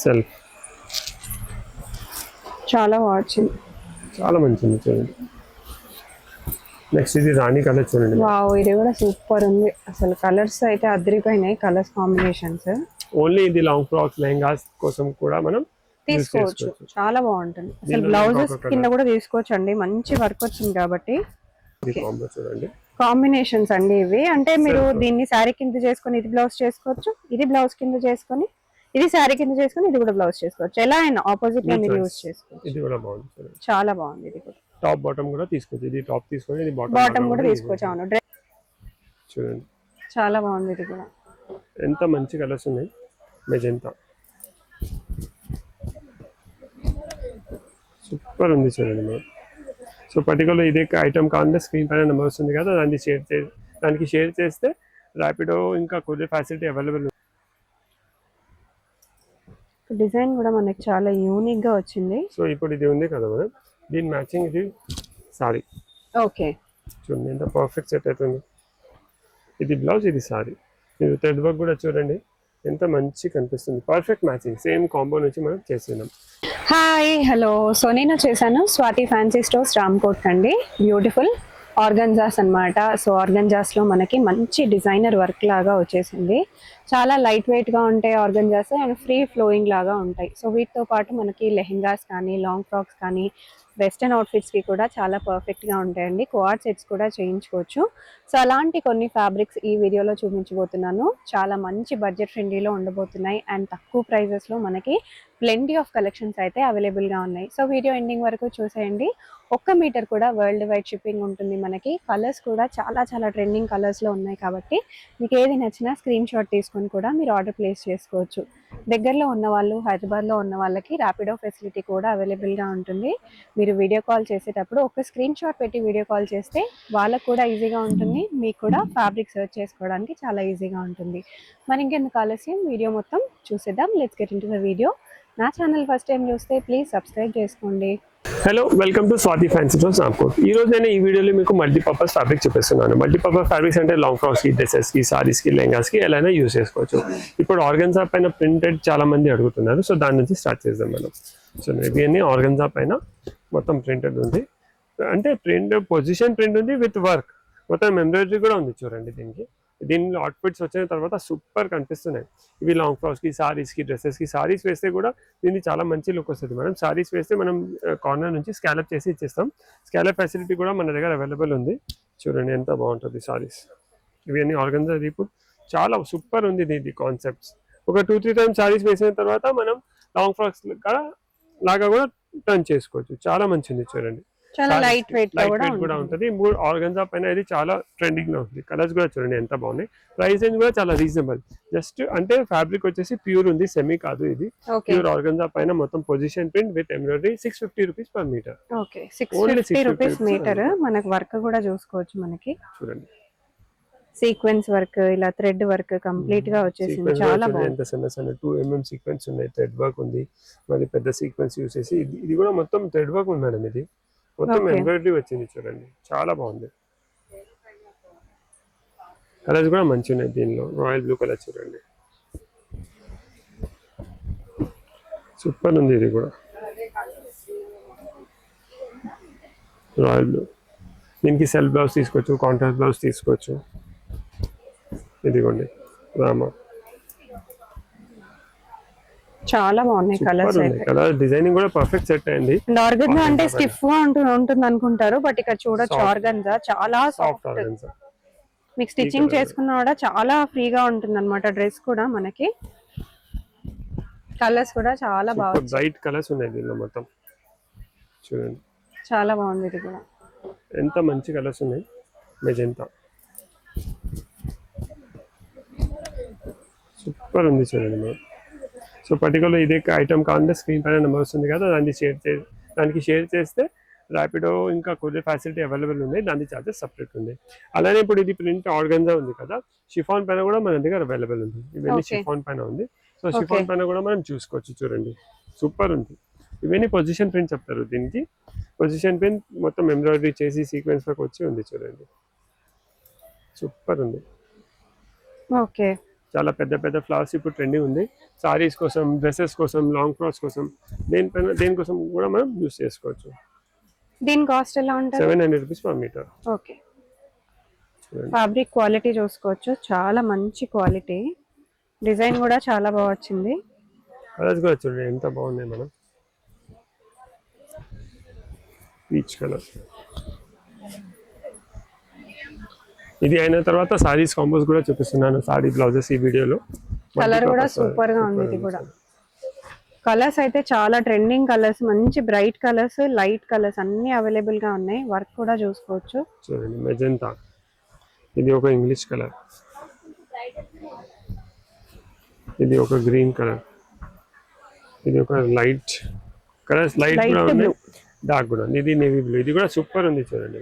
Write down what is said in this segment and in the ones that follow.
Self చాలా బాగుంది, చాలా మంచిది చూడండి. నెక్స్ట్ ఇది రాణి కలర్ చూడండి. వావ్, ఇది కూడా సూపర్ ఉంది అసలు. కలర్స్ అయితే అదిరిపోయినాయి, కలర్స్ కాంబినేషన్స్. ఓన్లీ ఇది లాంగ్ ఫ్రాక్స్ లెహంగాస్ కోసం కూడా మనం తీసుకోవచ్చు, చాలా బాగుంటుంది అసలు. బ్లౌజెస్ కింద కూడా తీసుకోవచ్చు అండి, మంచి వర్క్ వచ్చింది కాబట్టి. చూడండి కాంబినేషన్స్ అండి ఇవి. అంటే మీరు దీన్ని శారీ కింద చేసుకొని ఇది బ్లౌజ్ చేసుకోవచ్చు, ఇది బ్లౌజ్ కింద చేసుకొని ఇది శారీ కింద చేసుకొని ఇది కూడా బ్లౌజ్ చేసుకోవచ్చు. ఎలా అయినా ఆపోజిట్ గా మీరు యూజ్ చేసుకోవచ్చు. ఇది కూడా బాగుంది, చాలా బాగుంది. ఇది కూడా టాప్ బాటమ్ కూడా తీసుకోవచ్చు. ఇది టాప్ తీసుకొని ఇది బాటమ్ కూడా తీసుకోవచ్చు. అవును, చూడండి చాలా బాగుంది. ఇది కూడా ఎంత మంచి కలర్స్ ఉన్నాయి. మెజెంటా సూపర్ ఉంది చూడండి మీరు. సో పర్టికులర్ ఇదే ఐటమ్ కావాలంటే స్క్రీన్ పైన నెంబర్ వస్తుంది కదా, దానికి షేర్ చేస్తే ర్యాపిడో ఇంకా కొరియర్ ఫెసిలిటీ అవైలబుల్. డిజైన్ కూడా మనకి చాలా యూనిక్ గా వచ్చింది. సో ఇప్పుడు ఇది ఉంది కదా మేడం, దీని మ్యాచింగ్ ఇది సారీ. ఓకే, చూడండి ఎంత పర్ఫెక్ట్ సెట్ అవుతుంది. ఇది బ్లౌజ్, ఇది సారీ. మీరు థ్రెడ్ వర్క్ కూడా చూడండి ఎంత మంచి కనిపిస్తుంది. పర్ఫెక్ట్ మ్యాచింగ్, సేమ్ కాంబో నుంచి మనం చేస్తున్నాం. Hi, hello. సో నేను చేశాను స్వాతి ఫ్యాన్సీ స్టోర్స్ రామ్కోట్ అండి. బ్యూటిఫుల్ ఆర్గన్జాస్ అన్నమాట. సో ఆర్గన్జాస్ లో మనకి మంచి డిజైనర్ వర్క్ లాగా వచ్చేసింది. చాలా లైట్ వెయిట్ గా ఉంటాయి ఆర్గన్జాస్, అండ్ ఫ్రీ ఫ్లోయింగ్ లాగా ఉంటాయి. సో వీటితో పాటు మనకి లెహెంగాస్ కానీ, లాంగ్ ఫ్రాక్స్ కానీ, వెస్టర్న్ అవుట్ఫిట్స్ కి కూడా చాలా పర్ఫెక్ట్ గా ఉంటాయండి. కోఆర్డ్ సెట్స్ కూడా చేయించుకోవచ్చు. సో అలాంటి కొన్ని ఫ్యాబ్రిక్స్ ఈ వీడియోలో చూపించబోతున్నాను. చాలా మంచి బడ్జెట్ ఫ్రెండ్లీలో ఉండబోతున్నాయి, అండ్ తక్కువ ప్రైజెస్ లో మనకి ప్లెంటీ ఆఫ్ కలెక్షన్స్ అయితే అవైలబుల్ గా ఉన్నాయి. సో వీడియో ఎండింగ్ వరకు చూసేయండి. 1 మీటర్ కూడా వరల్డ్ వైడ్ షిప్పింగ్ ఉంటుంది మనకి. కలర్స్ కూడా చాలా చాలా ట్రెండింగ్ కలర్స్ లో ఉన్నాయి కాబట్టి మీకు ఏది నచ్చినా స్క్రీన్ షాట్ తీసుకొని కూడా మీరు ఆర్డర్ ప్లేస్ చేసుకోవచ్చు. దగ్గరలో ఉన్న వాళ్ళు, హైదరాబాద్లో ఉన్న వాళ్ళకి ర్యాపిడో ఫెసిలిటీ కూడా అవైలబుల్గా ఉంటుంది. మీరు వీడియో కాల్ చేసేటప్పుడు ఒక స్క్రీన్ షాట్ పెట్టి వీడియో కాల్ చేస్తే వాళ్ళకు కూడా ఈజీగా ఉంటుంది, మీకు కూడా ఫ్యాబ్రిక్ సర్చ్ చేసుకోవడానికి చాలా ఈజీగా ఉంటుంది. మరి ఇంకెందుకు ఆలస్యం, వీడియో మొత్తం చూసేద్దాం. Let's get into the video. నా ఛానల్ ఫస్ట్ టైం చూస్తే ప్లీజ్ సబ్స్క్రైబ్ చేసుకోండి. Hello, welcome to Swathi fancy stores Ramkot. ఈ రోజు నేను ఈ వీడియోలో మీకు మల్టీపర్పస్ ఫ్యాబ్రిక్ చూపిస్తున్నాను. మల్టీపర్పస్ ఫ్యాబ్రిక్స్ అంటే లాంగ్ ఫ్రాక్స్కి, డ్రెస్సెస్కి, సారీస్కి, లెహంగాస్కి ఎలా యూస్ చేసుకోవచ్చు. ఇప్పుడు ఆర్గన్జా పైన ప్రింటెడ్ చాలా మంది అడుగుతున్నారు, సో దాని నుంచి స్టార్ట్ చేద్దాం మనం. సో ఇవన్నీ ఆర్గన్జా పైన మొత్తం ప్రింటెడ్ ఉంది. అంటే ప్రింట్ పొజిషన్ ప్రింట్ ఉంది విత్ వర్క్, మొత్తం ఎంబ్రాయిడరీ కూడా ఉంది చూడండి. దీనిలో అవుట్ఫిట్స్ వచ్చిన తర్వాత సూపర్ కనిపిస్తున్నాయి. ఇవి లాంగ్ ఫ్రాక్స్కి, సారీస్కి, డ్రెస్సెస్కి. సారీస్ వేస్తే కూడా దీనికి చాలా మంచి లుక్ వస్తుంది. మనం సారీస్ వేస్తే మనం కార్నర్ నుంచి స్కాలప్ చేసి ఇచ్చేస్తాం. స్కాలప్ ఫెసిలిటీ కూడా మన దగ్గర అవైలబుల్ ఉంది. చూడండి ఎంత బాగుంటుంది సారీస్. ఇవన్నీ ఆర్గన్జా. ఇప్పుడు చాలా సూపర్ ఉంది ఇది కాన్సెప్ట్స్. ఒక 2-3 టైమ్స్ సారీస్ వేసిన తర్వాత మనం లాంగ్ ఫ్రాక్స్ లాగా కూడా టర్న్ చేసుకోవచ్చు. చాలా మంచిది చూడండి. చాలా లైట్ వెయిట్ కూడా ఉంటుంది. ఆర్గన్జా పైన ఇది చాలా ట్రెండింగ్ లో ఉంది. కలర్స్ కూడా చూడండి ఎంత బాగున్నాయి. ప్రైస్ రేంజ్ కూడా చాలా రీజనబుల్. జస్ట్ అంటే ఫ్యాబ్రిక్ వచ్చేసి ప్యూర్ ఉంది, సెమీ కాదు. ఇది ప్యూర్ ఆర్గన్జా పైన మొత్తం position print with embroidery. 650 rupees per metre. Okay, 650 rupees metre. మనకు వర్క్ కూడా చూసుకోవచ్చు. మనకి చూడండి సీక్వెన్స్ వర్క్, ఇలా థ్రెడ్ వర్క్ కంప్లీట్ గా వచ్చేసింది. చాలా బాగుంది. ఎంత సన్న 2 mm సీక్వెన్స్ ఉన్నాయి. థ్రెడ్ వర్క్ ఉంది, మరి పెద్ద సీక్వెన్స్ యూస్ చేసి ఇది కూడా మొత్తం థ్రెడ్ వర్క్ ఉంది మేడం. ఇది మొత్తం ఎంబ్రాయిడరీ వచ్చింది చూడండి, చాలా బాగుంది. కలర్స్ కూడా మంచి ఉన్నాయి. దీనిలో రాయల్ బ్లూ కలర్ చూడండి, సూపర్ ఉంది. ఇది కూడా రాయల్ బ్లూ. దీనికి సెల్ఫ్ బ్లౌజ్ తీసుకోవచ్చు, కాంట్రాస్ట్ బ్లౌజ్ తీసుకోవచ్చు. ఇదిగోండి రామా, చాలా బాగున్నాయి కలర్స్. కలర్ డిజైనింగ్ కూడా పర్ఫెక్ట్ సెట్ అయింది. ఆర్గన్జా అంటే స్టిఫ్ గా ఉంటుంది అనుకుంటారు, బట్ ఇక్కడ చూడొచ్చు ఆర్గన్జా చాలా సాఫ్ట్. మీకు స్టిచ్చింగ్ చేసుకున్నా కూడా చాలా ఫ్రీగా ఉంటుంది అనమాట. డ్రెస్ కూడా మనకి కలర్స్ కూడా చాలా బాగా బ్రైట్ కలర్స్ ఉన్నాయి దీనిలో మొత్తం. చూడండి చాలా బాగుంది. ఇది కూడా ఎంత మంచి కలర్స్ ఉన్నాయి. మెజెంటా సూపర్ ఉంది చూడండి మనం. సో పర్టికులర్ ఇదే ఐటమ్ కావాలంటే స్క్రీన్ పైన నెంబర్ వస్తుంది కదా, దానికి షేర్ చేస్తే ర్యాపిడో ఇంకా కొరియర్ ఫెసిలిటీ అవైలబుల్ ఉంది. దాని చార్జెస్ సపరేట్ ఉంది. అలానే ఇప్పుడు ఇది ప్రింట్ ఆర్గన్జా ఉంది కదా, షిఫాన్ పైన కూడా మన దగ్గర అవైలబుల్ ఉంది. ఇవన్నీ షిఫాన్ పైన ఉంది. సో షిఫాన్ పైన కూడా మనం చూసుకోవచ్చు. చూడండి సూపర్ ఉంది. ఇవన్నీ పొజిషన్ ప్రింట్ చెప్తారు. దీనికి పొజిషన్ ప్రింట్ మొత్తం ఎంబ్రాయిడరీ చేసి సీక్వెన్స్ వర్క్ వచ్చి ఉంది చూడండి, సూపర్ ఉంది. ఓకే, చాలా పెద్ద పెద్ద ఫ్లవర్స్ ఇప్పుడు ట్రెండింగ్ ఉంది. సారీస్ కోసం, డ్రెస్సెస్ కోసం, లాంగ్ ఫ్రాక్స్ కోసం, దేనికోసం కూడా మనం యూస్ చేసుకోవచ్చు. దీని కాస్ట్ ఎలా ఉంటుంది? 700 rupees per metre. Okay. Fabric quality చూసుకోవచ్చు, చాలా మంచి క్వాలిటీ. డిజైన్ కూడా చాలా బాగా వచ్చింది. కలర్స్ కూడా చూడండి ఎంత బాగున్నాయి మనం. Peach colour. ఇది అయిన తర్వాత సారీస్ కాంబోస్ కూడా చూపిస్తున్నాను, సారీ బ్లౌజెస్ ఈ వీడియోలో. కలర్ కూడా సూపర్ గా ఉంది. ఇది కూడా కలర్స్ అయితే చాలా ట్రెండింగ్ కలర్స్, మంచి బ్రైట్ కలర్స్, లైట్ కలర్స్ అన్ని అవైలబుల్ గా ఉన్నాయి. వర్క్ కూడా చూసుకోవచ్చు. చూడండి మెజెంటా, ఇది ఒక ఇంగ్లీష్ కలర్, ఇది ఒక గ్రీన్ కలర్, ఇది ఒక లైట్ కలర్స్, లైట్ కూడా ఉన్నాయి, డార్క్ కూడా ఉంది. ఇది నేవీ బ్లూ, ఇది కూడా సూపర్ ఉంది. చూడండి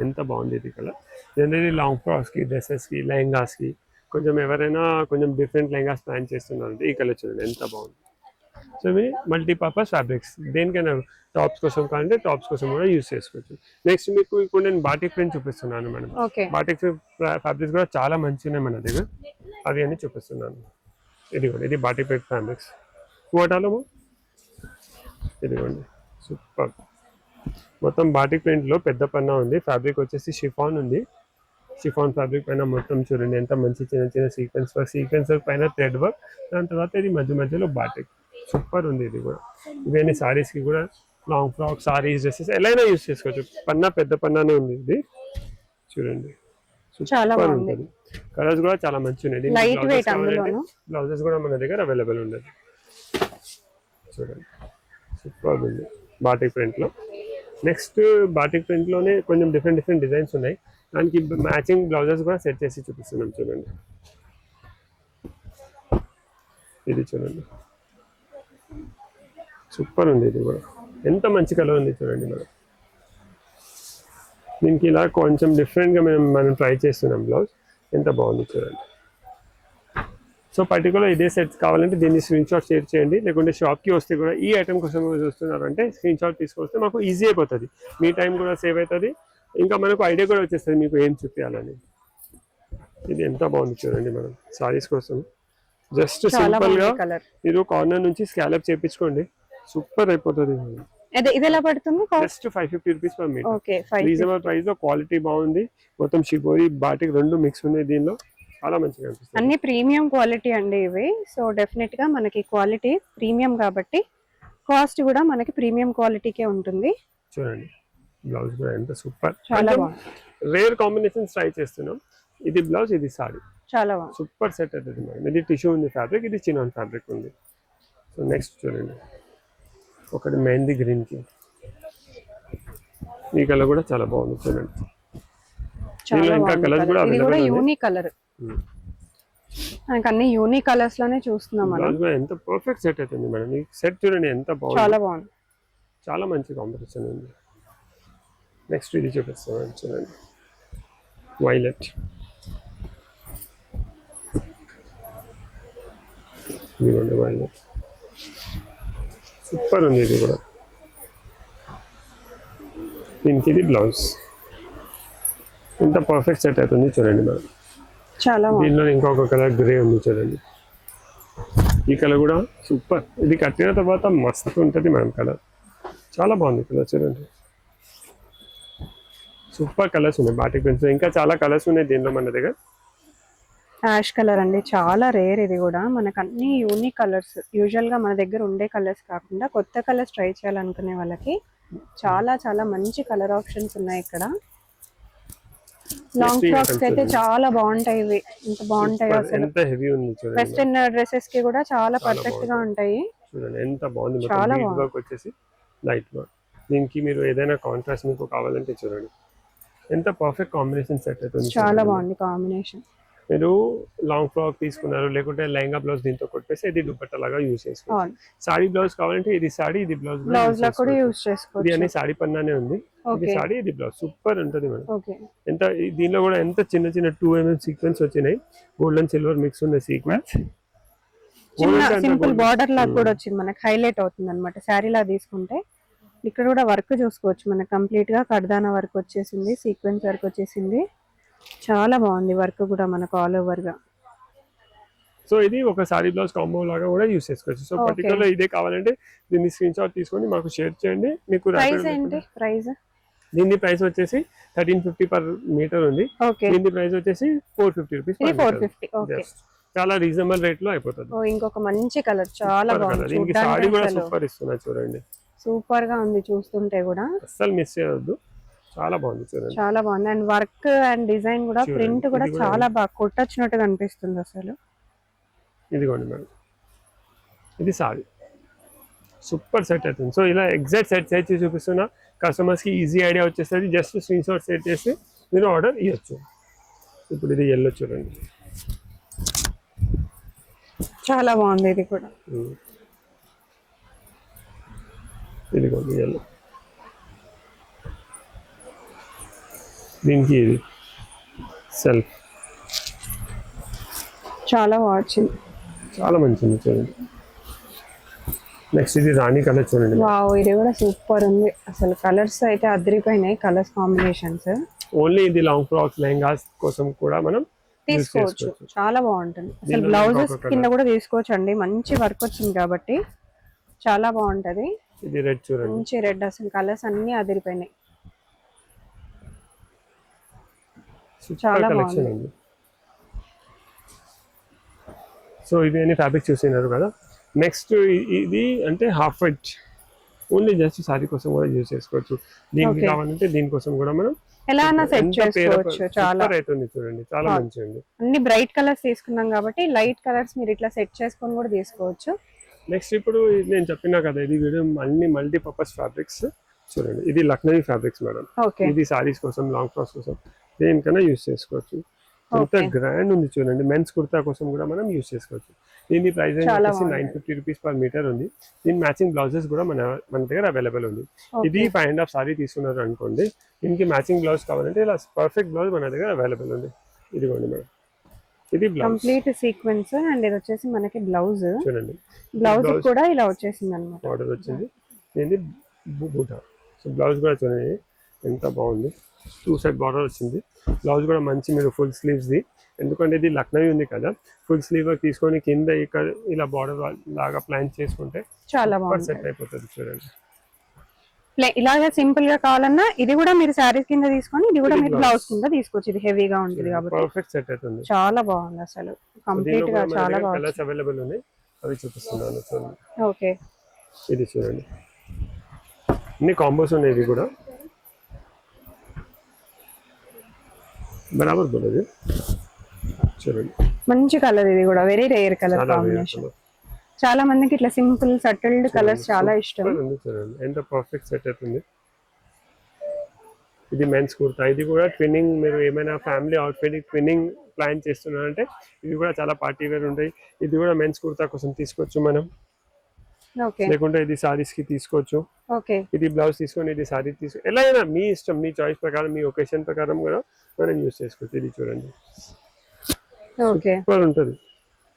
ఎంత బాగుంది ఇది కలర్. జనరల్లీ లాంగ్ ఫ్రాక్స్కి, డ్రెస్సెస్కి, లెహంగాస్కి, కొంచెం ఎవరైనా కొంచెం డిఫరెంట్ లెహంగాస్ ప్లాన్ చేస్తున్నారంటే ఈ కలర్ చూడండి ఎంత బాగుంది. సో ఇవి మల్టీపర్పస్ ఫ్యాబ్రిక్స్, దేనికైనా టాప్స్ కోసం కావాలంటే టాప్స్ కోసం కూడా యూస్ చేసుకోవచ్చు. నెక్స్ట్ మీకు ఇప్పుడు నేను బాటిక్ ప్రింట్ చూపిస్తున్నాను మేడం. బాటిక్ ఫ్యాబ్రిక్స్ కూడా చాలా మంచిగా ఉన్నాయి మన దగ్గర, అవి అన్ని చూపిస్తున్నాను. ఇది బాటిక్ ప్రింట్ ఫ్యాబ్రిక్స్ కోటాలో, ఇదిగోండి సూపర్. మొత్తం బాటిక్ ప్రింట్ లో పెద్ద పన్నా ఉంది. ఫ్యాబ్రిక్ వచ్చేసి షిఫాన్ ఉంది. షిఫాన్ ఫ్యాబ్రిక్ పైన మొత్తం చూడండి ఎంత మంచి చిన్న చిన్న సీక్వెన్స్ వర్క్ పైన థ్రెడ్ వర్క్, దాని తర్వాత ఇది మధ్యలో బాటిక్, సూపర్ ఉంది. ఇది కూడా ఇవన్నీ సారీస్ కి కూడా, లాంగ్ ఫ్రాక్, సారీస్, డ్రెస్సెస్ ఎలా అయినా యూస్ చేసుకోవచ్చు. పన్నా పెద్ద పన్నానే ఉంది. ఇది చూడండి సూపర్ ఉంటుంది. కలర్స్ కూడా చాలా మంచి ఉన్నాయి. బ్లౌజెస్ కూడా మన దగ్గర అవైలబుల్ ఉండదు. చూడండి సూపర్ ఉంది బాటిక్ ప్రింట్ లో. నెక్స్ట్ బాటిక్ ప్రింట్ లోనే కొంచెం డిఫరెంట్ డిజైన్స్ ఉన్నాయి, దానికి మ్యాచింగ్ బ్లౌజెస్ కూడా సెట్ చేసి చూపిస్తున్నాం. చూడండి ఇది చూడండి సూపర్ ఉంది. ఇది కూడా ఎంత మంచి కలర్ ఉంది చూడండి. దీనికి ఇలా కొంచెం డిఫరెంట్గా మనం ట్రై చేస్తున్నాం బ్లౌజ్, ఎంత బాగుంది చూడండి. సో పర్టికులర్ ఇదే సెట్స్ కావాలంటే దీన్ని స్క్రీన్ షాట్ షేర్ చేయండి, లేకుంటే షాప్కి వస్తే కూడా ఈ ఐటమ్ కోసం చూస్తున్నారు అంటే స్క్రీన్ షాట్ తీసుకొస్తే మాకు ఈజీ అయిపోతుంది, మీ టైం కూడా సేవ్ అవుతుంది, ఇంకా మనకు ఐడియా కూడా వచ్చేస్తుంది మీకు ఏం చూపించాలని. ఇది ఎంత బాగుంది చూడండి. మనం సారీస్ కోసం జస్ట్ సింపుల్ గా మీరు కార్నర్ నుంచి స్కాలప్ చేయించుకోండి, సూపర్ అయిపోతుంది. ఇది ఎలా పడుతుంది? Just 550 rupees per metre, reasonable price లో, క్వాలిటీ బాగుంది. మొత్తం షిబోరి బాటిక్ రెండు మిక్స్ ఉన్నాయి దీనిలో, చాలా మంచిగా అనిపిస్తుంది. అన్ని ప్రీమియం క్వాలిటీ అండి ఇవి. సో డెఫినెట్ గా మనకి క్వాలిటీ ప్రీమియం కాబట్టి కాస్ట్ కూడా మనకి ప్రీమియం క్వాలిటీకే ఉంటుంది. చూడండి బ్లౌజ్ కూడా ఎంత సూపర్, చాలా బాగుంది. రేర్ కాంబినేషన్స్ ట్రై చేస్తున్నాం. ఇది బ్లౌజ్, ఇది సారీ, చాలా బాగుంది, సూపర్ సెట్ అవుతుంది మేడం. ఇది టిష్యూ ఉంది ఫ్యాబ్రిక్, ఇది చినాన్ ఫ్యాబ్రిక్ ఉంది. సో నెక్స్ట్ చూడండి ఒకటి మెహందీ గ్రీన్ కి, ఈ కలర్ కూడా చాలా బాగుంది చూడండి. ఇంకా కలర్స్ కూడా యూనిక్ కలర్, మనకి అన్ని యూనిక్ కలర్స్ లోనే చూస్తున్నాం మనం. ఎంత పర్ఫెక్ట్ సెట్ అవుతుంది మేడం. ఈ సెట్ చూడండి ఎంత బాగుంది, చాలా బాగుంది, చాలా మంచి కాంబినేషన్ ఉంది. నెక్స్ట్ ఇది చూపిస్తాను చూడండి, వైలెట్, ఇదిగోండి వైలెట్, సూపర్ ఉంది. ఇది కూడా దీనికి ఇది బ్లౌజ్, ఎంత పర్ఫెక్ట్ సెట్ అవుతుంది చూడండి మేడం. చాలా దీనిలో ఇంకొక కలర్ గ్రే ఉంది చూడండి, ఈ కలర్ కూడా సూపర్. ఇది కట్టిన తర్వాత మస్తు ఉంటుంది మేడం కలర్, చాలా బాగుంది కలర్ చూడండి. సూపర్ కలర్స్ ఉన్నాయి బాటిక్ ప్రింట్స్, ఇంకా చాలా కలర్స్ ఉన్నాయి దీనిలో మన దగ్గర. యాష్ కలర్ అండి, చాలా రేర్. ఇది కూడా మనకు అన్ని యూనిక్ కలర్స్, యూజువల్ గా మన దగ్గర ఉండే కలర్స్ కాకుండా కొత్త కలర్స్ ట్రై చేయాలనుకునే వాళ్ళకి చాలా చాలా మంచి కలర్ ఆప్షన్స్ ఉన్నాయి ఇక్కడ. లాంగ్ ఫ్రాక్స్ అయితే చాలా బాగుంటాయి ఇవి, ఎంత బాగుంటాయి అసలు. ఎంత హెవీ ఉంది చూడండి. వెస్టర్న్ డ్రెస్సెస్ కి కూడా చాలా పర్ఫెక్ట్ గా ఉంటాయి. చూడండి ఎంత బాగుంది, చాలా వర్క్ వచ్చేసి లైట్ వర్క్. దీనికి మీరు ఏదైనా కాంట్రాస్ట్ మీకు కావాలంటే చూడండి ఎంత పర్ఫెక్ట్ కాంబినేషన్ సెట్ అవుతుంది, చాలా బాగుంది కాంబినేషన్. మీరు లాంగ్ ఫ్రాక్ తీసుకున్నారు, లేకుంటే లెహంగా బ్లౌజ్ దీంతో కొట్టేసి ఇది దుపట్టా లాగా యూజ్ చేసుకోవచ్చు. సారీ బ్లౌజ్ కావాలంటే ఇది సారీ, ఇది బ్లౌజ్ లా కూడా యూజ్ చేసుకోవచ్చు. ఇది అనే సారీ పన్నానే ఉంది, ఇది సారీ, ఇది బ్లౌజ్, సూపర్ ఉంటుంది మేడం. ఎంత దీనిలో కూడా ఎంత చిన్న చిన్న 2 mm సీక్వెన్స్ వచ్చినాయి, గోల్డ్ అండ్ సిల్వర్ మిక్స్ ఉన్నాయి సీక్వెన్స్. సింపుల్ బార్డర్ లాగా కూడా వచ్చింది, మనకి హైలైట్ అవుతుంది అనమాట శారీ లా తీసుకుంటే. ఇక్కడ కూడా వర్క్ చూసుకోవచ్చు, మనకి కంప్లీట్ గా కడ్దానా వర్క్ వచ్చేసింది, సీక్వెన్స్ వర్క్ వచ్చేసింది, చాలా బాగుంది వర్క్ కూడా మనకు ఆల్ ఓవర్ గా. సో ఇది ఒక సారీ బ్లౌజ్ కాంబో లాగా కూడా యూస్ చేసుకోవచ్చు. సో పర్టికులర్ ఇదే కావాలంటే దీన్ని స్క్రీన్ షాట్ తీసుకొని మాకు షేర్ చేయండి. మీకు ప్రైస్ ఏంటి? ప్రైస్ దీని ప్రైస్ వచ్చేసి 1350 పర్ మీటర్ ఉంది. దీని ప్రైస్ వచ్చేసి 450 రూపీస్. 450. ఓకే, చాలా రీజనబుల్ రేట్ లో అయిపోతుంది. ఇంకొక మంచి కలర్, చాలా బాగుంది. దీనికి సారీ కూడా సూపర్ ఇస్తున్నా చూడండి, సూపర్ గా ఉంది చూస్తుంటే కూడా, అస్సలు మిస్ చేయవద్దు. చాలా బాగుంది చూడండి, చాలా బాగుంది. అండ్ వర్క్ అండ్ డిజైన్ కూడా, ప్రింట్ కూడా చాలా బాగా కొట్టొచ్చినట్టుగా అనిపిస్తుంది అసలు. ఇదిగోండి మేడం, ఇది సారీ సూపర్ సెట్ అవుతుంది. సో ఇలా ఎగ్జాక్ట్ సెట్ చేసి చూపిస్తున్నా, కస్టమర్స్ కి ఈజీ ఐడియా వచ్చేస్తుంది. జస్ట్ స్క్రీన్ షాట్ సెట్ చేసి మీరు ఆర్డర్ ఇవ్వచ్చు. ఇప్పుడు ఇది ఎల్లో చూడండి, చాలా బాగుంది. ఇది కూడా ఇదిగోండి ఎల్లో, దీనికి ఇది సెల్ఫ్ చాలా బాగుంది, చాలా మంచిది చూడండి. నెక్స్ట్ ఇది రాణి కలర్ చూడండి. వావ్, ఇది కూడా సూపర్ ఉంది అసలు. కలర్స్ అయితే అదిరిపోయినాయి, కలర్స్ కాంబినేషన్స్. ఓన్లీ ఇది లాంగ్ ఫ్రాక్స్ లెహంగాస్ కోసం కూడా మనం తీసుకోవచ్చు, చాలా బాగుంటుంది. అసలు బ్లౌజెస్ కింద కూడా తీసుకోవచ్చు అండి, మంచి వర్క్ వచ్చింది కాబట్టి చాలా బాగుంటది. ఇది రెడ్ చూడండి, మంచి రెడ్, అసలు కలర్స్ అన్ని అదిరిపోయినాయి, చాలా బాగుంది. సో ఇది అన్ని ఫ్యాబ్రిక్ చూసినారు కదా. నెక్స్ట్ ఇది అంటే half white, only just sorry కోసం కూడా యూజ్ చేసుకోవచ్చు. దీనికి కావాలంటే దీనికోసం కూడా మనం ఎలా సెట్ చేసుకోవచ్చు. చాలా అవుతుంది చూడండి, చాలా మంచిగా ఉంది. అన్ని బ్రైట్ కలర్స్ తీసుకున్నాం కాబట్టి లైట్ కలర్స్ మీరు ఇట్లా సెట్ చేసుకొని కూడా తీసుకోవచ్చు. నెక్స్ట్ ఇప్పుడు నేను చెప్పినా కదా, ఇది వీడియో అన్ని మల్టీపర్పస్ ఫ్యాబ్రిక్స్ చూడండి. ఇది లక్నవీ ఫ్యాబ్రిక్స్ మేడం, ఇది సారీస్ కోసం, లాంగ్ ఫ్రాక్స్ కోసం దేనికైనా యూజ్ చేసుకోవచ్చు. ఎంత గ్రాండ్ ఉంది చూడండి. మెన్స్ కుర్తా కోసం కూడా మనం యూజ్ చేసుకోవచ్చు. దీని ప్రైస్ వచ్చేసి 950 రూపీస్ పర్ మీటర్ ఉంది. దీని మ్యాచింగ్ బ్లౌజెస్ కూడా మన దగ్గర అవైలబుల్ ఉంది. ఇది 5.5 సారీ తీసుకున్నారు అనుకోండి, దీనికి మ్యాచింగ్ బ్లౌజ్ కావాలంటే ఇలా పర్ఫెక్ట్ బ్లౌజ్ మన దగ్గర అవైలబుల్ ఉంది. ఇదిగోండి మేడం, ఇది బ్లౌజ్ కంప్లీట్ సీక్వెన్స్ అండ్ ఇది వచ్చేసి మనకి బ్లౌజ్ చూడండి. బ్లౌజ్ కూడా ఇలా వచ్చేసింది అన్నమాట, ఆర్డర్ వచ్చింది. దీన్ని బూటా. సో బ్లౌజ్ కూడా చూడండి ఎంత బాగుంది, 2 సైడ్ బార్డర్ వచ్చింది. బ్లౌజ్ కూడా మంచి మీరు ఫుల్ స్లీవ్స్ ది, ఎందుకంటే ఇది లక్నవీ ఉంది కదా, ఫుల్ స్లీవ్ తీసుకొని కింద ఇక్కడ ఇలా బార్డర్ లాగా ప్లాన్ చేసుకుంటే చాలా బాగుంది, సెట్ అయిపోతుంది చూడండి. ఇలాగా సింపుల్ గా కావాలన్నా ఇది కూడా మీరు శారీస్ కింద తీసుకొని ఇది కూడా మీరు బ్లౌజ్ కింద తీసుకోవచ్చు. ఇది హెవీగా ఉంటుంది కాబట్టి పర్ఫెక్ట్ సెట్ అవుతుంది, చాలా బాగుంది అసలు. కంప్లీట్ గా చాలా బాగుంది. కలర్స్ అవైలబుల్ ఉన్నాయి, అవి చూపిస్తున్నాను చూడండి. ఓకే, ఇది చూడండి, అన్ని కాంబోస్ ఉన్నాయి. ఇవి కూడా బరాబర్ బోలేదు చూడండి, మంచి కలర్. ఇది కూడా వెరీ రేర్ కలర్ కాంబినేషన్. చాలా మందికి ఇట్లా సింపుల్ సటిల్డ్ కలర్స్ చాలా ఇష్టం. చూడండి ఎంత పర్ఫెక్ట్ సెట్ అవుతుంది. ఇది మెన్స్ కుర్తా, ఇది కూడా ట్విన్నింగ్, మీరు ఏమైనా ఫ్యామిలీ అవుట్ఫిట్ ట్విన్నింగ్ ప్లాన్ చేస్తున్నారంటే ఇవి కూడా చాలా పార్టీ వేర్ ఉంటాయి. ఇది కూడా మెన్స్ కుర్తా కోసం తీసుకోవచ్చు మనం, లేకుంటే ఇది సారీస్ కి తీసుకోవచ్చు. ఇది బ్లౌజ్ తీసుకొని ఇది సారీ తీసుకో, ఎలా అయినా మీ ఇష్టం, మీ చాయిస్ ప్రకారం, మీ ఒకేషన్ ప్రకారం కూడా మనం యూజ్ చేసుకోవచ్చు. ఇది చూడండి సూపర్ ఉంటుంది,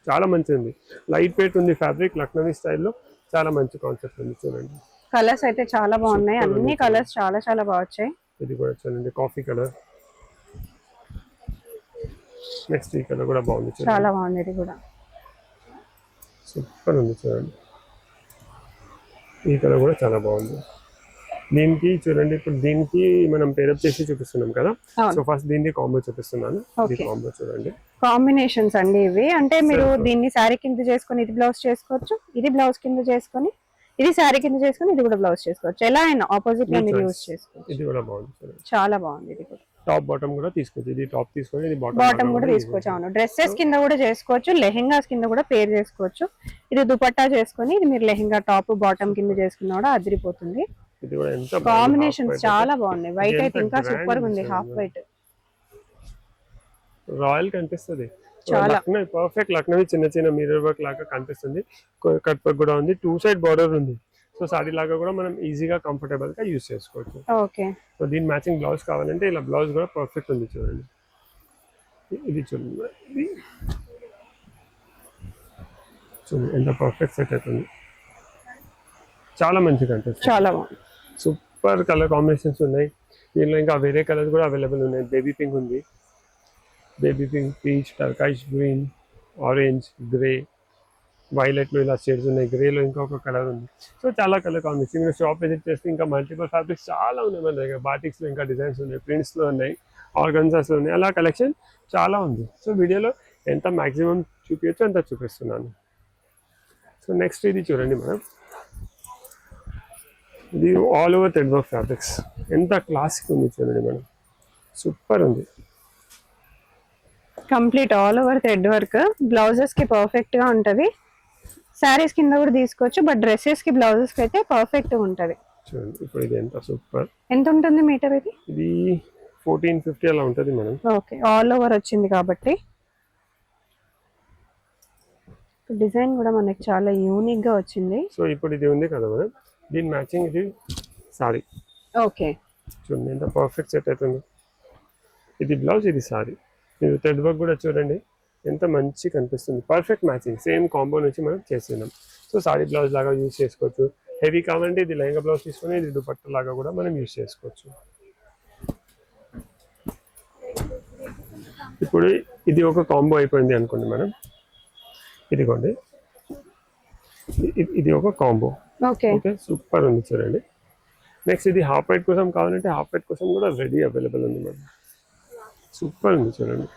చాలా మంచిది ఉంది. లైట్ వెయిట్ ఉంది ఫ్యాబ్రిక్, లక్నవీ స్టైల్లో చాలా మంచి కాన్సెప్ట్ ఉంది చూడండి. కలర్స్ అయితే చాలా బాగున్నాయి, అన్ని కలర్స్ చాలా చాలా బాగా వచ్చాయి. ఇది కూడా చూడండి కాఫీ కలర్. నెక్స్ట్ ఈ కలర్ కూడా బాగుంది, చాలా బాగుంది. ఇది కూడా సూపర్ ఉంది చూడండి. ఈ కలర్ కూడా చాలా బాగుంది. దీనికి చూడండి, ఇప్పుడు దీనికి మనం పేరప్ చేసి చూపిస్తున్నాం కదా. సో ఫస్ట్ దీనికి కాంబో చూపిస్తున్నాను. కాంబో చూడండి, కాంబినేషన్స్ అండి ఇవి. అంటే మీరు దీన్ని శారీ కింద చేసుకొని ఇది బ్లౌజ్ చేసుకోవచ్చు, ఇది బ్లౌజ్ కింద చేసుకొని ఇది శారీ కింద చేసుకొని ఇది కూడా బ్లౌజ్ చేసుకోవచ్చు. ఎలా అయినా ఆపోజిట్ గా మీరు యూజ్ చేసుకోవచ్చు. ఇది కూడా బాగుంది, చాలా బాగుంది. ఇది కూడా టాప్ బాటమ్ కూడా తీసుకోవచ్చు. ఇది టాప్ తీసుకొని ఇది బాటమ్ కూడా తీసుకోవచ్చు. అవును, డ్రెస్సెస్ కింద కూడా చేసుకోవచ్చు, లెహెంగాస్ కింద కూడా పేర్ చేసుకోవచ్చు. ఇది దుపట్టా చేసుకొని ఇది మీరు లెహెంగా టాప్ బాటమ్ కింద చేసుకున్నా కూడా అదిరిపోతుంది. కాంబినేషన్స్ చాలా బాగున్నాయి. వైట్ అయితే ఇంకా సూపర్ గా ఉంది, హాఫ్ వైట్ రాయల్ కనిపిస్తుంది. లక్నవీ పర్ఫెక్ట్ లక్నవీ చిన్న చిన్న మిర్రర్ వర్క్ లాగా కనిపిస్తుంది. కట్ వర్క్ కూడా ఉంది, 2 సైడ్ బార్డర్ ఉంది. సో సారీ లాగా కూడా మనం ఈజీగా కంఫర్టబుల్ గా యూజ్ చేసుకోవచ్చు. ఓకే, సో దీని మ్యాచింగ్ బ్లౌజ్ కావాలంటే ఇలా బ్లౌజ్ కూడా పర్ఫెక్ట్ ఉంది చూడండి. ఇది చూడండి చూడండి ఎంత పర్ఫెక్ట్ సెట్ అవుతుంది, చాలా మంచిగా కనిపిస్తుంది, చాలా బాగుంది. సూపర్ కలర్ కాంబినేషన్స్ ఉన్నాయి. దీనిలో ఇంకా వేరే కలర్స్ కూడా అవైలబుల్ ఉన్నాయి. బేబీ పింక్ ఉంది, baby pink, peach, turquoise green, orange, grey, వైలెట్లో ఇలా షేడ్స్ ఉన్నాయి, గ్రేలో ఇంకొక కలర్ ఉంది. సో చాలా కలర్ కాంబినేషన్. మీరు షాప్ విజిట్ చేస్తే ఇంకా మల్టిపుల్ ఫ్యాబ్రిక్స్ చాలా ఉన్నాయి మన దగ్గర. బాటిక్స్లో ఇంకా డిజైన్స్ ఉన్నాయి, ప్రింట్స్లో ఉన్నాయి, ఆర్గన్జాస్లో ఉన్నాయి, అలా కలెక్షన్ చాలా ఉంది. సో వీడియోలో ఎంత మ్యాక్సిమం చూపించచ్చు అంత చూపిస్తున్నాను. సో నెక్స్ట్ ఇది చూడండి మేడం, ఇది all over thread work fabrics. ఎంత క్లాసిక్ ఉంది చూడండి మేడం, సూపర్ ఉంది. Complete all over thread work, blouses కి పర్ఫెక్ట్ గా ఉంటది. శారీస్ కింద కూడా తీసుకోవచ్చు, బట్ డ్రెస్సెస్ కి బ్లౌజెస్ కి అయితే పర్ఫెక్ట్ గా ఉంటది. చూడండి ఇప్పుడు ఇది ఎంత సూపర్. ఎంత ఉంటుంది మీటర్ ఇది? ఇది 1450 అలా ఉంటుంది మేడం. ఓకే, ఆల్ ఓవర్ వచ్చింది కాబట్టి డిజైన్ కూడా మనకి చాలా యూనిక్ గా వచ్చింది. సో ఇప్పుడు ఇది ఉంది కదా మేడం, దీని మ్యాచింగ్ ఇది సారీ. ఓకే, చూడండి ఎంత పర్ఫెక్ట్ సెట్ అవుతుంది. ఇది బ్లౌజ్, ఇది సారీ. మీరు థ్రెడ్ వర్క్ కూడా చూడండి ఎంత మంచి కనిపిస్తుంది. పర్ఫెక్ట్ మ్యాచింగ్, సేమ్ కాంబో నుంచి మనం చేస్తున్నాం. సో సారీ బ్లౌజ్ లాగా యూజ్ చేసుకోవచ్చు. హెవీ కావాలంటే ఇది లెహంగా బ్లౌజ్ తీసుకొని ఇది దుపట్టా లాగా కూడా మనం యూజ్ చేసుకోవచ్చు. ఇప్పుడు ఇది ఒక కాంబో అయిపోయింది అనుకోండి మేడం, ఇదిగోండి ఇది ఒక కాంబో. ఓకే ఓకే, సూపర్ ఉంది చూడండి. నెక్స్ట్ ఇది హాఫ్ వైట్ కోసం కావాలంటే హాఫ్ వైట్ కోసం కూడా రెడీ అవైలబుల్ ఉంది మేడం. సూపర్ ఉంది చూడండి,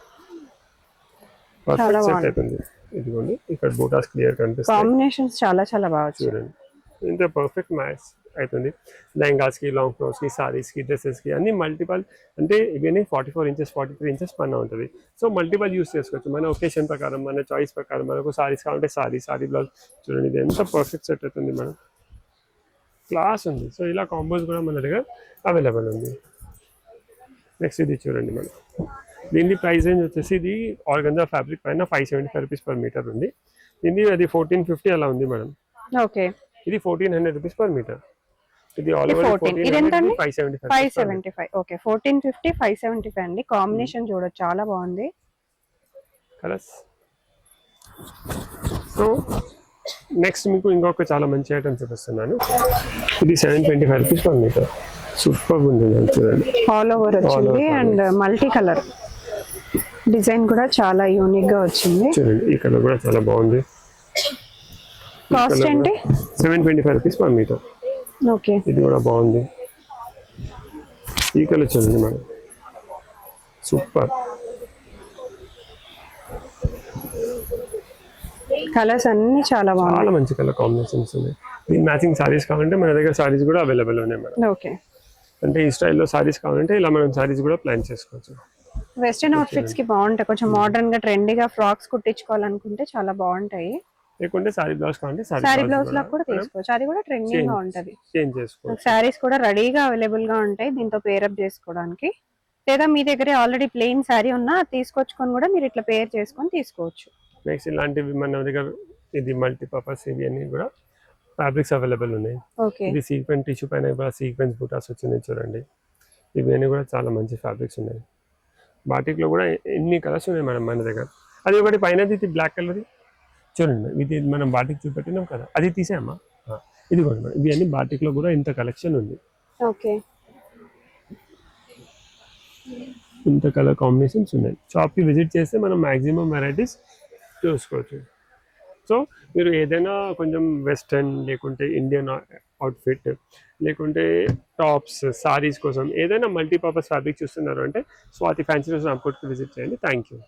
పర్ఫెక్ట్ సెట్ అవుతుంది. ఇదిగోండి ఇక్కడ బూటాస్ క్లియర్ కనిపిస్తాయి, కాంబినేషన్స్ చాలా చాలా బాగా చూడండి ఇంత పర్ఫెక్ట్ మ్యాచ్ అవుతుంది. లెహంగాస్కి, లాంగ్ ఫ్రాక్స్కి, సారీస్కి, డ్రెస్సెస్కి అన్ని మల్టిపల్. అంటే ఇవన్నీ 44 ఇంచెస్ 43 ఇంచెస్ పైన ఉంటుంది. సో మల్టిపల్ యూస్ చేసుకోవచ్చు మన ఒకేషన్ ప్రకారం, మన చాయిస్ ప్రకారం. మనకు సారీస్ కావాలంటే సారీ బ్లౌజ్. చూడండి ఇది ఎంత పర్ఫెక్ట్ సెట్ అవుతుంది మనం, క్లాస్ ఉంది. సో ఇలా కాంబోస్ కూడా మన దగ్గర అవైలబుల్ ఉంది. నెక్స్ట్ ఇది చూడండి మనం, దీని ప్రైస్ రేంజ్ వచ్చేసి ఇది ఆర్గంజా ఫ్యాబ్రిక్ పైన 575 రూపీస్ పర్ మీటర్ ఉంది. దీన్ని అది 1450 అలా ఉంది మేడం. ఓకే, ఇది 1400 రూపీస్ పర్ మీటర్. ఇది ఆల్ ఓవర్ 575. ఓకే, 1450 575 అండి. కాంబినేషన్ చూడొచ్చు చాలా బాగుంది కలర్స్. సో నెక్స్ట్ మీకు ఇంకొక చాలా మంచి ఐటమ్ చూపిస్తున్నాను. ఇది 725 రూపీస్ పర్ మీటర్. సూపర్ ఉంది చూడండి, ఆల్ ఓవర్ వచ్చింది అండ్ మల్టీ కలర్ డిజైన్ కూడా చాలా యూనిక్ గా వచ్చింది. చూడండి ఈ కలర్ కూడా చాలా బాగుంది. కాస్ట్ ఏంటి? 725 రూపీస్ పర్ మీటర్. ఓకే, ఇది కూడా బాగుంది. ఈ కలర్ చూడండి మేడం, సూపర్. కలర్స్ అన్ని చాలా బాగున్నాయి, చాలా మంచి కలర్ కాంబినేషన్స్ ఉన్నాయి. దీని మ్యాచింగ్ సారీస్ కావాలంటే మన దగ్గర సారీస్ కూడా అవైలబుల్ ఉన్నాయి మేడం. ఓకే, అంటే ఈ స్టైల్లో సారీస్ కావాలంటే ఇలా మనం సారీస్ కూడా ప్లాన్ చేసుకోవచ్చు. వెస్టర్న్ అవుట్ఫిట్స్ కి బాగుంటాయి, కొంచెం మోడర్న్ గా ట్రెండీగా ఫ్రాక్స్ కుట్టించుకోవాలనుకుంటే చాలా బాగుంటాయి. లేకుంటే సారీ బ్లౌజ్ కావాలంటే సారీ బ్లౌజ్ లా కూడా తీసుకోవచ్చు, అది కూడా ట్రెండింగ్ గా ఉంటది. చేంజ్ చేసుకోవచ్చు. సారీస్ కూడా రెడీగా అవైలబుల్ గా ఉంటాయి దీంతో పేరప్ చేసుకోవడానికి. లేదా మీ దగ్గర ఆల్రెడీ ప్లెయిన్ సారీ ఉన్నా తీసుకొచ్చుకొని కూడా మీరు ఇట్లా పేర్ చేసుకొని తీసుకోవచ్చు. నెక్స్ట్ ఇలాంటివి మన దగ్గర ఇది మల్టీపర్పస్ ఇవి అన్ని కూడా ఫ్యాబ్రిక్స్ అవైలబుల్ ఉన్నాయి. ఓకే, ఇది సీక్వెన్స్ టిష్యూ పైన కూడా సీక్వెన్స్ బూటాస్ వచ్చింది చూడండి. ఇవన్నీ కూడా చాలా మంచి ఫ్యాబ్రిక్స్ ఉన్నాయి. బాటిక్లో కూడా ఎన్ని కలర్స్ ఉన్నాయి మేడం మన దగ్గర. అది ఒకటి పైనది ఇది బ్లాక్ కలర్ చూడండి, ఇది మనం బాటిక్ చూపెట్టినాం కదా, అది తీసామా. ఇది కూడా మేడం, ఇవి అన్ని బాటిక్లో కూడా ఇంత కలెక్షన్ ఉంది. ఓకే, ఇంత కలర్ కాంబినేషన్స్ ఉన్నాయి. షాప్కి విజిట్ చేస్తే మనం మ్యాక్సిమం వెరైటీస్ చూసుకోవచ్చు. సో మీరు ఏదైనా కొంచెం వెస్టర్న్ లేకుంటే ఇండియన్ అవుట్ఫిట్ లేకుంటే టాప్స్ సారీస్ కోసం ఏదైనా మల్టీపర్పస్ ఫ్యాబ్రిక్ చూస్తున్నారు అంటే స్వాతి ఫ్యాన్సీ స్టోర్స్ రాంకోట్కి విజిట్ చేయండి. Thank you.